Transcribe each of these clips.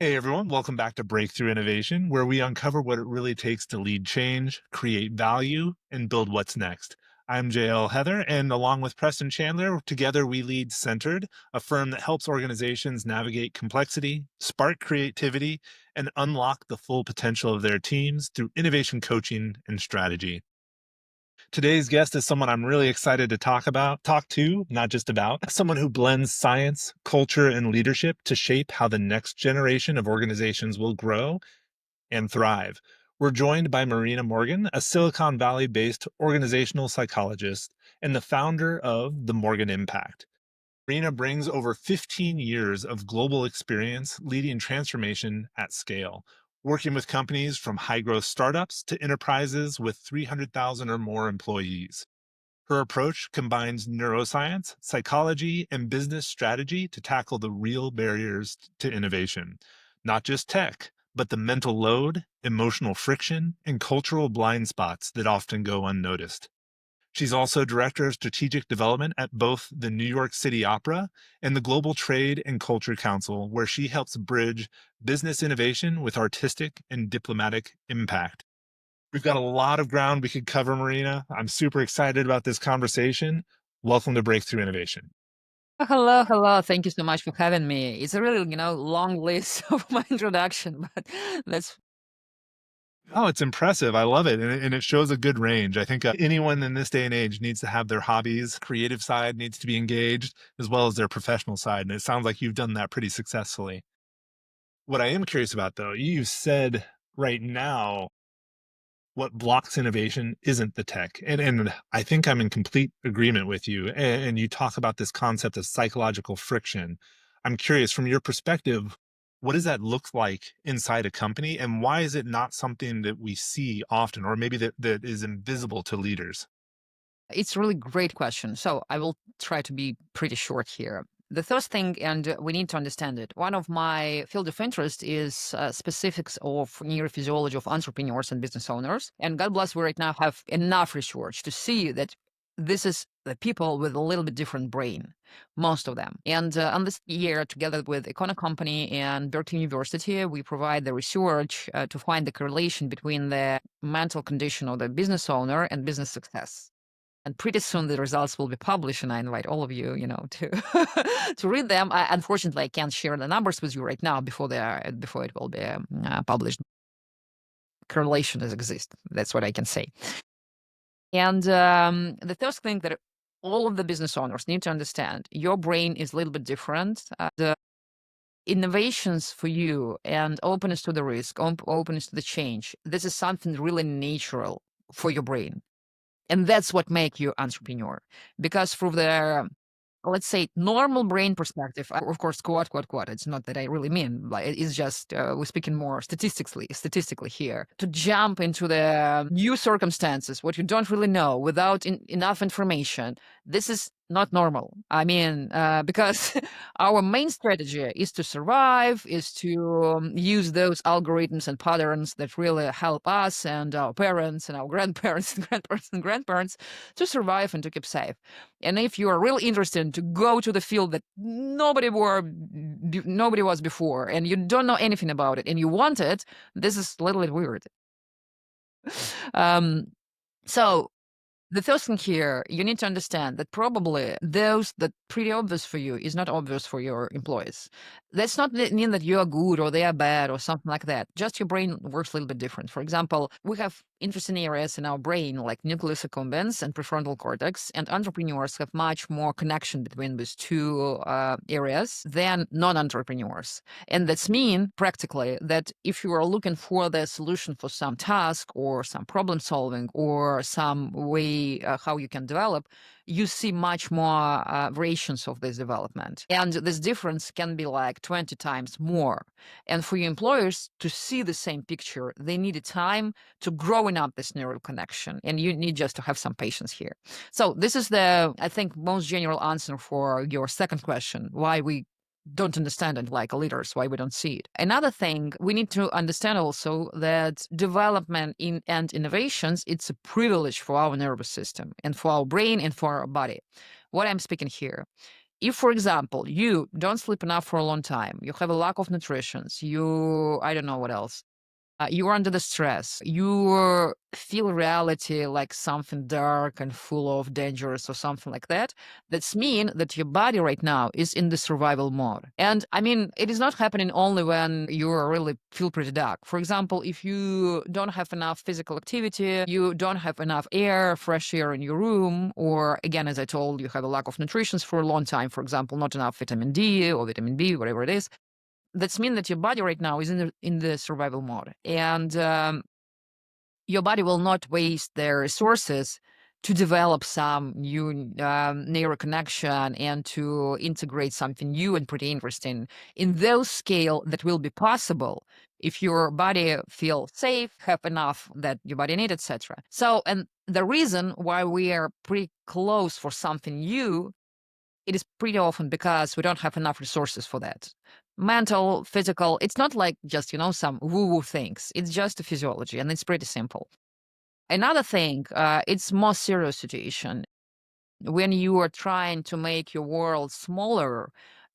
Hey everyone, welcome back to Breakthrough Innovation, where we uncover what it really takes to lead change, create value, and build what's next. I'm JL Heather, and along with Preston Chandler, together we lead Centered, a firm that helps organizations navigate complexity, spark creativity, and unlock the full potential of their teams through innovation coaching and strategy. Today's guest is someone I'm really excited to talk to, not just about, someone who blends science, culture, and leadership to shape how the next generation of organizations will grow and thrive. We're joined by Marina Morgan, a Silicon Valley based organizational psychologist and the founder of the Morgan Impact. Marina brings over 15 years of global experience leading transformation at scale, working with companies from high growth startups to enterprises with 300,000 or more employees. Her approach combines neuroscience, psychology, and business strategy to tackle the real barriers to innovation, not just tech, but the mental load, emotional friction, and cultural blind spots that often go unnoticed. She's also director of strategic development at both the New York City Opera and the Global Trade and Culture Council, where she helps bridge business innovation with artistic and diplomatic impact. We've got a lot of ground we could cover, Marina. I'm super excited about this conversation. Welcome to Breakthrough Innovation. Hello, hello. Thank you so much for having me. It's a really, long list of my introduction, but that's Oh, it's impressive. I love it. And it shows a good range. I think anyone in this day and age needs to have their hobbies, creative side needs to be engaged, as well as their professional side. And it sounds like you've done that pretty successfully. What I am curious about, though, you said right now what blocks innovation isn't the tech. And I think I'm in complete agreement with you. And you talk about this concept of psychological friction. I'm curious from your perspective, what does that look like inside a company and why is it not something that we see often or maybe that is invisible to leaders? it's a really great question. So I will try to be pretty short here. The first thing, and we need to understand it. One of my field of interest is specifics of neurophysiology of entrepreneurs and business owners. And God bless, we right now have enough research to see that this is the people with a little bit different brain, most of them. And on this year, together with Econa Company and Berkeley University, we provide the research to find the correlation between the mental condition of the business owner and business success. And pretty soon the results will be published, and I invite all of you, to to read them. Unfortunately, I can't share the numbers with you right now before it will be published. Correlation does exist. That's what I can say. And the first thing that all of the business owners need to understand: your brain is a little bit different. The innovations for you and openness to the risk, openness to the change. This is something really natural for your brain. And that's what make you entrepreneur. Because from the, let's say, normal brain perspective, of course, quote, it's not that I really mean, like, it's just, we're speaking more statistically here, to jump into the new circumstances, what you don't really know without enough information. This is not normal. I mean, because our main strategy is to survive, is to use those algorithms and patterns that really help us and our parents and our grandparents and grandparents and grandparents to survive and to keep safe. And if you are really interested to go to the field that nobody was before, and you don't know anything about it, and you want it, this is a little bit weird. Um, so the first thing here, you need to understand that probably those that pretty obvious for you is not obvious for your employees. That's not mean that you are good or they are bad or something like that. Just your brain works a little bit different. For example, we have interesting areas in our brain like nucleus accumbens and prefrontal cortex, and entrepreneurs have much more connection between these two areas than non-entrepreneurs. And that's mean practically that if you are looking for the solution for some task or some problem solving or some way how you can develop, you see much more variations of this development. And this difference can be like 20 times more. And for your employers to see the same picture, they need a time to growing up this neural connection. And you need just to have some patience here. So this is the, I think, most general answer for your second question, why we don't understand it like leaders, why we don't see it. Another thing, we need to understand also that development and innovations, it's a privilege for our nervous system and for our brain and for our body. What I'm speaking here, If, for example, you don't sleep enough for a long time, you have a lack of nutrition, I don't know what else, you're under the stress, you feel reality like something dark and full of dangers or something like that, that's mean that your body right now is in the survival mode. And I mean, it is not happening only when you really feel pretty dark. For example, if you don't have enough physical activity, you don't have enough air, fresh air in your room, or again, as I told, you have a lack of nutrition for a long time, for example, not enough vitamin D or vitamin B, whatever it is, that's mean that your body right now is in the survival mode, and your body will not waste their resources to develop some new neural connection and to integrate something new and pretty interesting in those scale that will be possible if your body feel safe, have enough that your body need, etc. So, and the reason why we are pretty close for something new, it is pretty often because we don't have enough resources for that. Mental, physical, it's not like just, some woo woo things. It's just a physiology and it's pretty simple. Another thing, it's more serious situation when you are trying to make your world smaller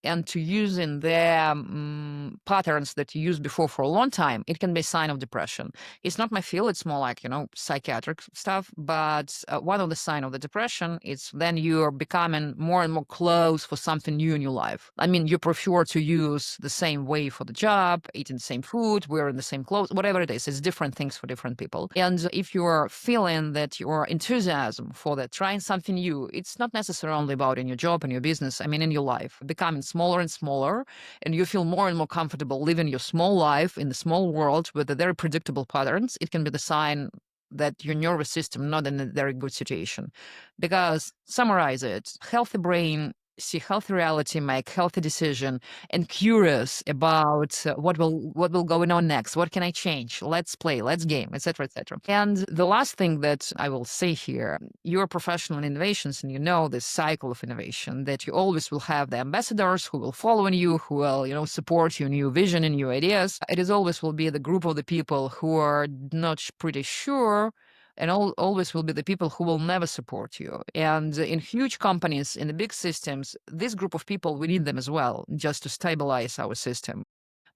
and to using the patterns that you used before for a long time, it can be a sign of depression. It's not my field, it's more like, psychiatric stuff. But one of the sign of the depression is then you're becoming more and more close for something new in your life. I mean, you prefer to use the same way for the job, eating the same food, wearing the same clothes, whatever it is. It's different things for different people. And if you're feeling that your enthusiasm for that, trying something new, it's not necessarily only about in your job and your business. I mean, in your life, becoming smaller and smaller, and you feel more and more comfortable living your small life in the small world with the very predictable patterns, it can be the sign that your nervous system not in a very good situation. Because summarize it, healthy brain see healthy reality, make healthy decision, and curious about what will going on next. What can I change? Let's play, let's game, etc., etc. And the last thing that I will say here, you're a professional in innovations, and you know this cycle of innovation that you always will have the ambassadors who will follow in you, who will support your new vision and new ideas. It is always will be the group of the people who are not pretty sure, and always will be the people who will never support you. And in huge companies, in the big systems, this group of people, we need them as well, just to stabilize our system.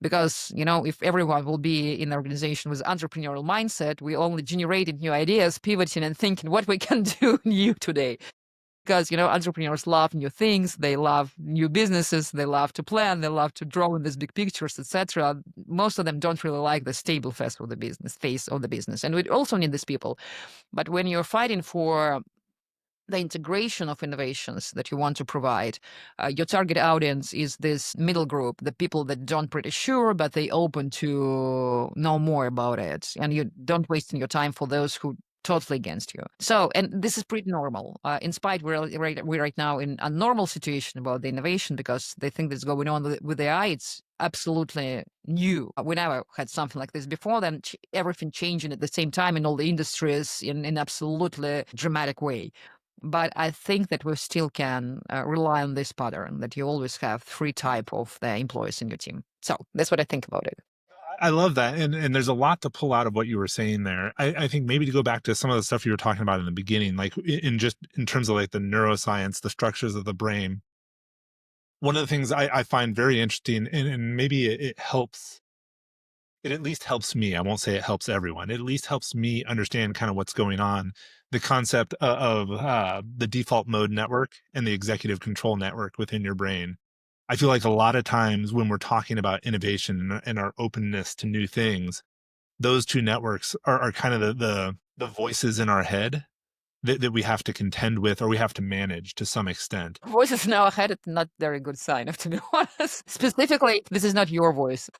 Because, if everyone will be in the organization with entrepreneurial mindset, we only generating new ideas, pivoting and thinking what we can do new today. Because, entrepreneurs love new things, they love new businesses, they love to plan, they love to draw in these big pictures, etc. Most of them don't really like the stable phase of the business. And we also need these people. But when you're fighting for the integration of innovations that you want to provide, your target audience is this middle group, the people that don't pretty sure, but they open to know more about it. And you don't waste your time for those who totally against you. So, and this is pretty normal. In spite, we're right now in a normal situation about the innovation because they think that's going on with AI. It's absolutely new. We never had something like this before. Then everything changing at the same time in all the industries in absolutely dramatic way. But I think that we still can rely on this pattern that you always have three type of the employees in your team. So that's what I think about it. I love that. And there's a lot to pull out of what you were saying there. I think maybe to go back to some of the stuff you were talking about in the beginning, like in just in terms of like the neuroscience, the structures of the brain. One of the things I find very interesting, and maybe it helps, it at least helps me. I won't say it helps everyone. It at least helps me understand kind of what's going on. The concept of the default mode network and the executive control network within your brain. I feel like a lot of times when we're talking about innovation and our openness to new things, those two networks are kind of the voices in our head that we have to contend with or we have to manage to some extent. Voices in our head, it's not very good sign, to be honest. Specifically, this is not your voice.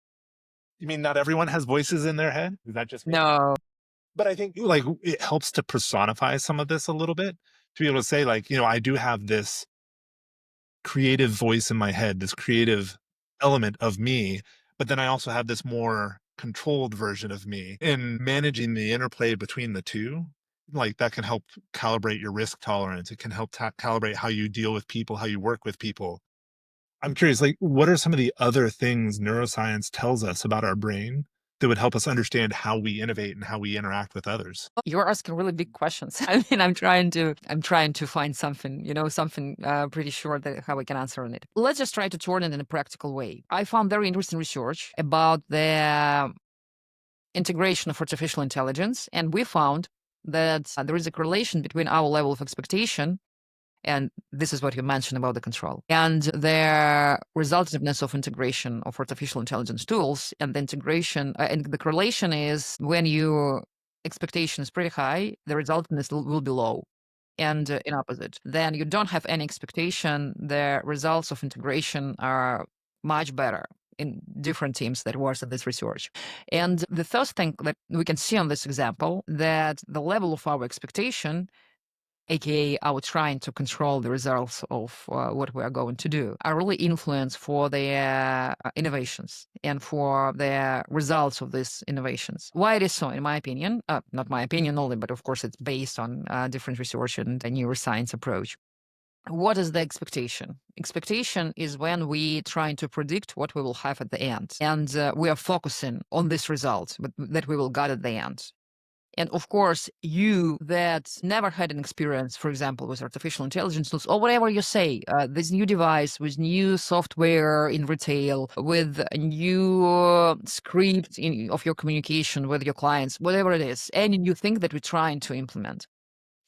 You mean not everyone has voices in their head? Is that just me? No. But I think like it helps to personify some of this a little bit to be able to say like, I do have this creative voice in my head, this creative element of me, but then I also have this more controlled version of me. And managing the interplay between the two, like that can help calibrate your risk tolerance. It can help calibrate how you deal with people, how you work with people. I'm curious, like, what are some of the other things neuroscience tells us about our brain that would help us understand how we innovate and how we interact with others? You're asking really big questions. I'm trying to find something, something pretty sure that how we can answer on it. Let's just try to turn it in a practical way. I found very interesting research about the integration of artificial intelligence, and we found that there is a correlation between our level of expectation, and this is what you mentioned about the control, and the resultativeness of integration of artificial intelligence tools. And the integration and the correlation is when your expectation is pretty high, the resultativeness will be low. And in opposite, then you don't have any expectation, the results of integration are much better in different teams that was in this research. And the first thing that we can see on this example, that the level of our expectation, aka our trying to control the results of what we are going to do, are really influenced for the innovations and for the results of these innovations. Why it is so, in my opinion, not my opinion only, but of course it's based on different research and a neuroscience approach. What is the expectation? Expectation is when we trying to predict what we will have at the end, and we are focusing on this result that we will get at the end. And of course, you that never had an experience, for example, with artificial intelligence tools or whatever you say, this new device with new software in retail, with a new script of your communication with your clients, whatever it is, any new thing that we're trying to implement.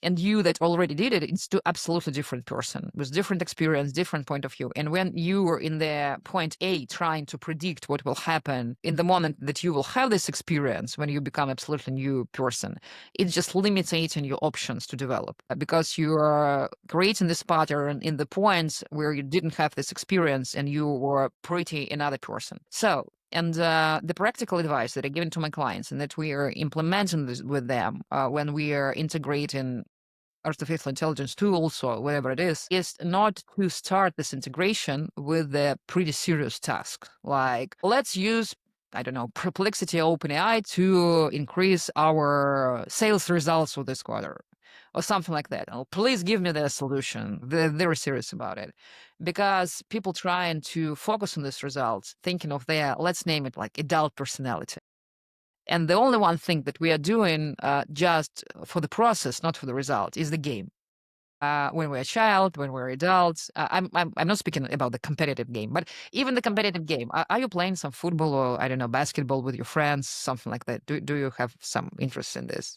And you that already did it, it's two absolutely different person with different experience, different point of view. And when you are in the point A trying to predict what will happen in the moment that you will have this experience when you become absolutely new person, it just limiting your options to develop because you are creating this pattern in the points where you didn't have this experience and you were pretty another person. So and the practical advice that I give to my clients and that we are implementing this with them when we are integrating artificial intelligence tools or whatever it is not to start this integration with a pretty serious task. Like, let's use, I don't know, Perplexity OpenAI to increase our sales results for this quarter or something like that. Oh, please give me the solution. They're very serious about it because people trying to focus on this results, thinking of their, let's name it like adult personality. And the only one thing that we are doing just for the process, not for the result, is the game. When we're a child, when we're adults, I'm not speaking about the competitive game, but even the competitive game. Are you playing some football or, I don't know, basketball with your friends, something like that? Do you have some interest in this?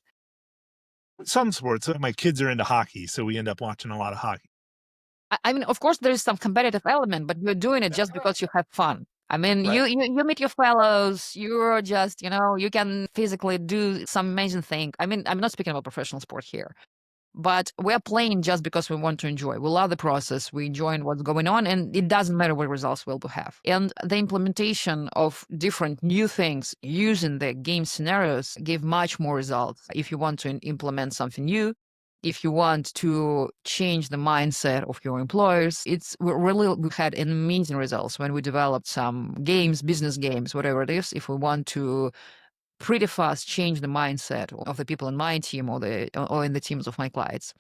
Some sports, my kids are into hockey, so we end up watching a lot of hockey. I mean, of course, there is some competitive element, but you're doing it just because you have fun. I mean, Right. you meet your fellows. You're just, you can physically do some amazing thing. I mean, I'm not speaking about professional sport here, but we're playing just because we want to enjoy. We love the process. We enjoy what's going on, and it doesn't matter what results we'll have. And the implementation of different new things using the game scenarios give much more results. If you want to implement something new, if you want to change the mindset of your employers, we had amazing results when we developed some games, business games, whatever it is. If we want to pretty fast change the mindset of the people in my team or in the teams of my clients.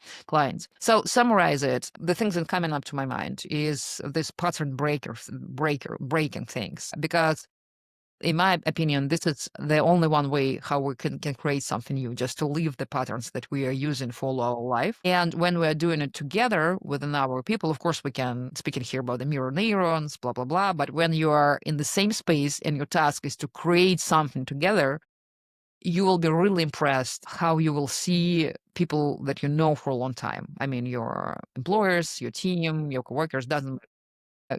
So summarize it. The things that coming up to my mind is this pattern breaking things, because in my opinion, this is the only one way how we can create something new, just to leave the patterns that we are using for our life. And when we are doing it together within our people, of course, we can speak in here about the mirror neurons, blah, blah, blah. But when you are in the same space and your task is to create something together, you will be really impressed how you will see people that you know for a long time. I mean, your employers, your team, your coworkers, doesn't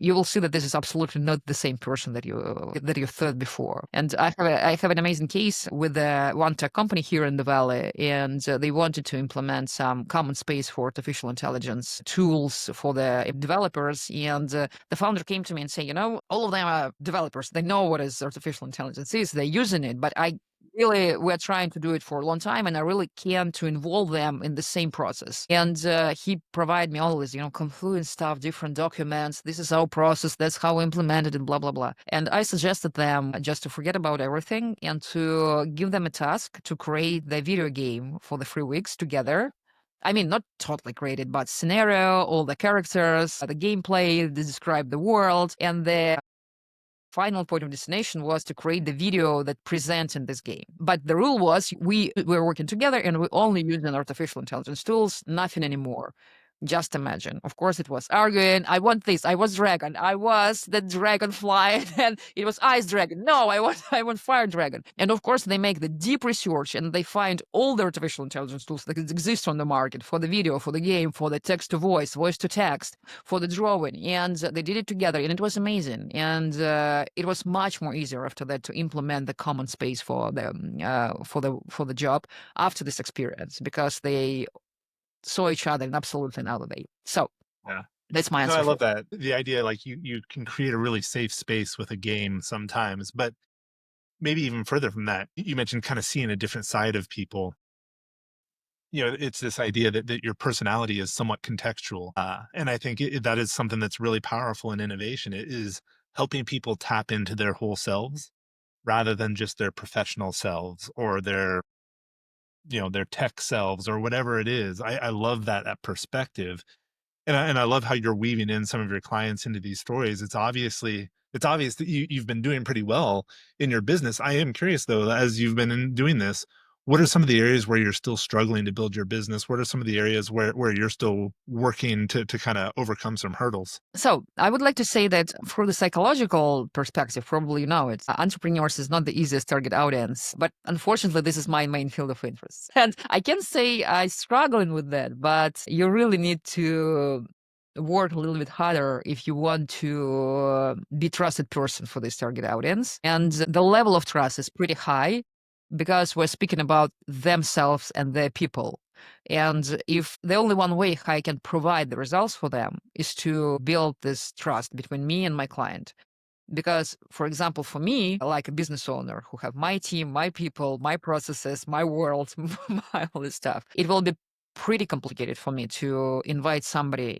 you will see that this is absolutely not the same person that you thought before. And I have an amazing case with one tech company here in the Valley, and they wanted to implement some common space for artificial intelligence tools for the developers. And the founder came to me and said, all of them are developers. They know what is artificial intelligence is. They're using it, but we're trying to do it for a long time, and I really can to involve them in the same process. And he provided me all this, Confluent stuff, different documents. This is our process. That's how we implemented it, blah, blah, blah. And I suggested them just to forget about everything and to give them a task to create the video game for the 3 weeks together. I mean, not totally created, but scenario, all the characters, the gameplay, they describe the world, and the final point of destination was to create the video that presents in this game. But the rule was we were working together and we only using artificial intelligence tools, nothing anymore. Just imagine. Of course, it was arguing. I want this. I was dragon. I was the dragonfly, and it was ice dragon. No, I want fire dragon. And of course, they make the deep research and they find all the artificial intelligence tools that exist on the market for the video, for the game, for the text to voice to text, for the drawing, and they did it together, and it was amazing. And it was much more easier after that to implement the common space for the job after this experience because they saw each other in absolutely another way. So Yeah. that's my No, I answer love for. that. The idea, like, you can create a really safe space with a game sometimes, but maybe even further from that, you mentioned kinda seeing a different side of people. It's this idea that your personality is somewhat contextual, and I think that is something that's really powerful in innovation. It is helping people tap into their whole selves rather than just their professional selves or their tech selves or whatever it is. I love that perspective. And I love how you're weaving in some of your clients into these stories. It's obvious that you've been doing pretty well in your business. I am curious though, as you've been doing this, what are some of the areas where you're still struggling to build your business? What are some of the areas where you're still working to kind of overcome some hurdles? So I would like to say that from the psychological perspective, probably you know it, entrepreneurs is not the easiest target audience, but unfortunately, this is my main field of interest. And I can say I'm struggling with that, but you really need to work a little bit harder if you want to be trusted person for this target audience. And the level of trust is pretty high because we're speaking about themselves and their people. And if the only one way I can provide the results for them is to build this trust between me and my client. Because, for example, for me, like a business owner who have my team, my people, my processes, my world, my all this stuff, it will be pretty complicated for me to invite somebody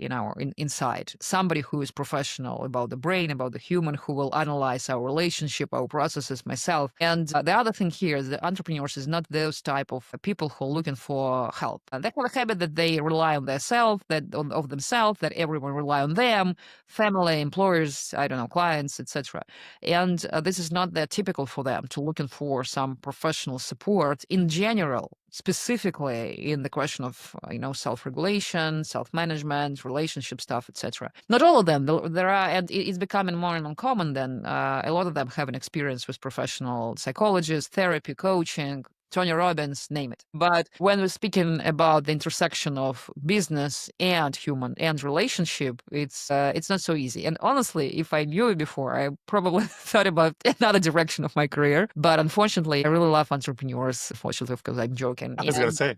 inside, somebody who is professional about the brain, about the human, who will analyze our relationship, our processes, myself. And the other thing here is that entrepreneurs is not those type of people who are looking for help. And they have a habit that they rely on themselves, of themselves, that everyone rely on them, family, employers, I don't know, clients, etc. And this is not that typical for them to looking for some professional support in general, specifically in the question of self-regulation, self-management, relationship stuff, etc. Not all of them. There are, and it's becoming more and more common. Then a lot of them have an experience with professional psychologists, therapy, coaching, Tony Robbins, name it. But when we're speaking about the intersection of business and human and relationship, it's not so easy. And honestly, if I knew it before, I probably thought about another direction of my career. But unfortunately, I really love entrepreneurs. Unfortunately, of course, I'm joking. I was gonna And say,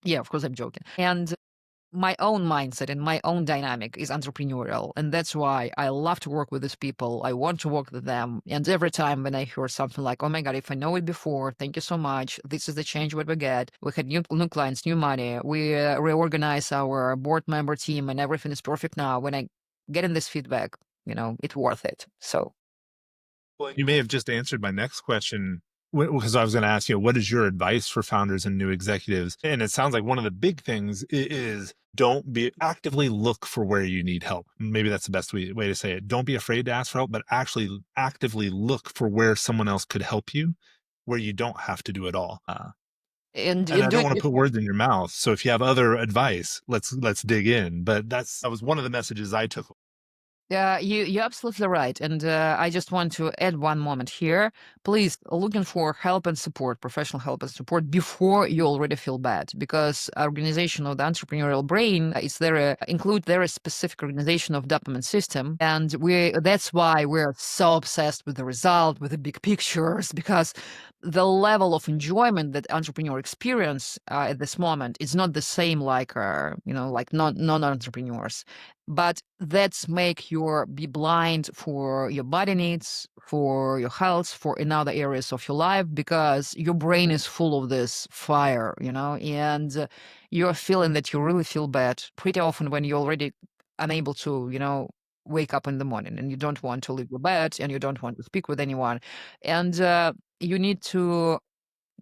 yeah, of course, I'm joking. And my own mindset and my own dynamic is entrepreneurial. And that's why I love to work with these people. I want to work with them. And every time when I hear something like, oh my God, if I know it before, thank you so much. This is the change what we get. We had new clients, new money. We reorganize our board member team and everything is perfect now. When I get in this feedback, it's worth it. So well, you may have just answered my next question because I was going to ask you, what is your advice for founders and new executives? And it sounds like one of the big things is don't be actively look for where you need help. Maybe that's the best way to say it. Don't be afraid to ask for help, but actually actively look for where someone else could help you, where you don't have to do it all. and And in I don't doing want to it. put words in your mouth. So if you have other advice, let's dig in. But that was one of the messages I took. Yeah, you're absolutely right. And I just want to add one moment here. Please, looking for help and support, professional help and support before you already feel bad, because organization of the entrepreneurial brain is there, include their specific organization of dopamine system. And that's why we're so obsessed with the result, with the big pictures, because the level of enjoyment that entrepreneur experience at this moment is not the same like, like non-entrepreneurs, but that's make you be blind for your body needs, for your health, for in other areas of your life, because your brain is full of this fire, and you're feeling that you really feel bad pretty often when you're already unable to, wake up in the morning and you don't want to leave your bed and you don't want to speak with anyone. And you need to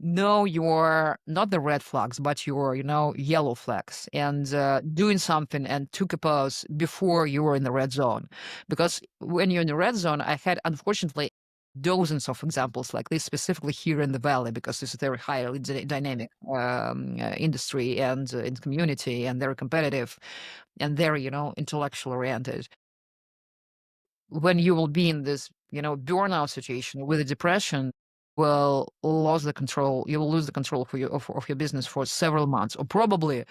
know your not the red flags, but your, yellow flags, and doing something and took a pause before you were in the red zone. Because when you're in the red zone, I had, unfortunately, dozens of examples like this, specifically here in the Valley, because it's a very highly dynamic industry and in community, and very competitive and very, intellectual oriented. When you will be in this, burnout situation with a depression, will lose the control. You will lose the control of your business for several months, or probably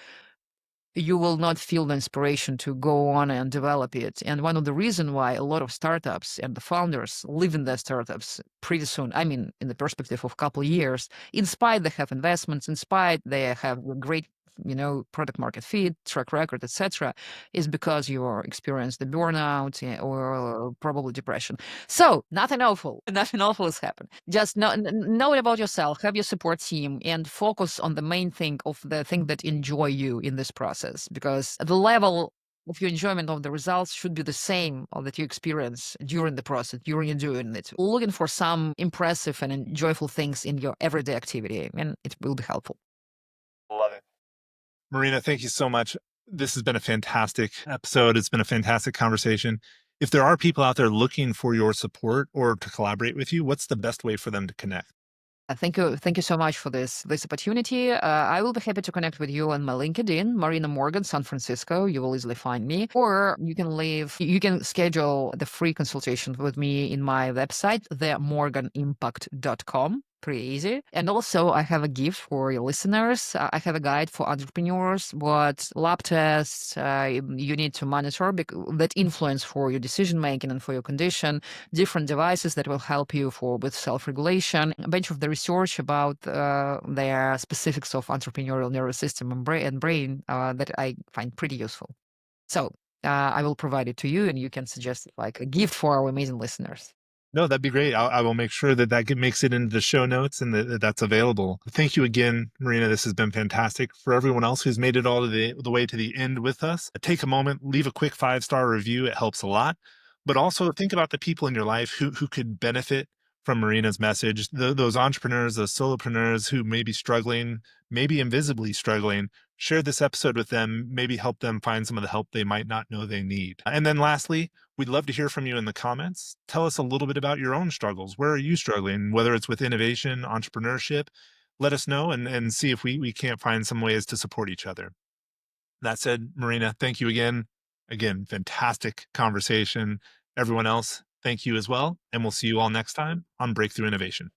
you will not feel the inspiration to go on and develop it. And one of the reasons why a lot of startups and the founders leave in their startups pretty soon, I mean, in the perspective of a couple of years, in spite they have investments, in spite they have a great, product market fit, track record, etc., is because you are experienced the burnout, or probably depression. So nothing awful, nothing awful has happened. Just know it about yourself, have your support team, and focus on the main thing of the thing that enjoy you in this process, because the level of your enjoyment of the results should be the same or that you experience during the process, during you doing it. Looking for some impressive and enjoyable things in your everyday activity, and it will be helpful. Love it. Marina, thank you so much. This has been a fantastic episode. It's been a fantastic conversation. If there are people out there looking for your support or to collaborate with you, what's the best way for them to connect? Thank you so much for this opportunity. I will be happy to connect with you on my LinkedIn, Marina Morgan, San Francisco. You will easily find me, or you can schedule the free consultation with me in my website, themorganimpact.com. Pretty easy. And also, I have a gift for your listeners. I have a guide for entrepreneurs, what lab tests you need to monitor that influence for your decision making and for your condition, different devices that will help you with self-regulation, a bunch of the research about the specifics of entrepreneurial nervous system and brain that I find pretty useful. So I will provide it to you, and you can suggest it like a gift for our amazing listeners. No, that'd be great. I will make sure that makes it into the show notes and that that's available. Thank you again, Marina. This has been fantastic. For everyone else who's made it all to the way to the end with us, take a moment, leave a quick 5-star review. It helps a lot. But also think about the people in your life who could benefit from Marina's message. Those entrepreneurs, those solopreneurs who may be struggling, maybe invisibly struggling. Share this episode with them, maybe help them find some of the help they might not know they need. And then lastly, we'd love to hear from you in the comments. Tell us a little bit about your own struggles. Where are you struggling? Whether it's with innovation, entrepreneurship, let us know and see if we can't find some ways to support each other. That said, Marina, thank you again. Again, fantastic conversation. Everyone else, thank you as well. And we'll see you all next time on Breakthrough Innovation.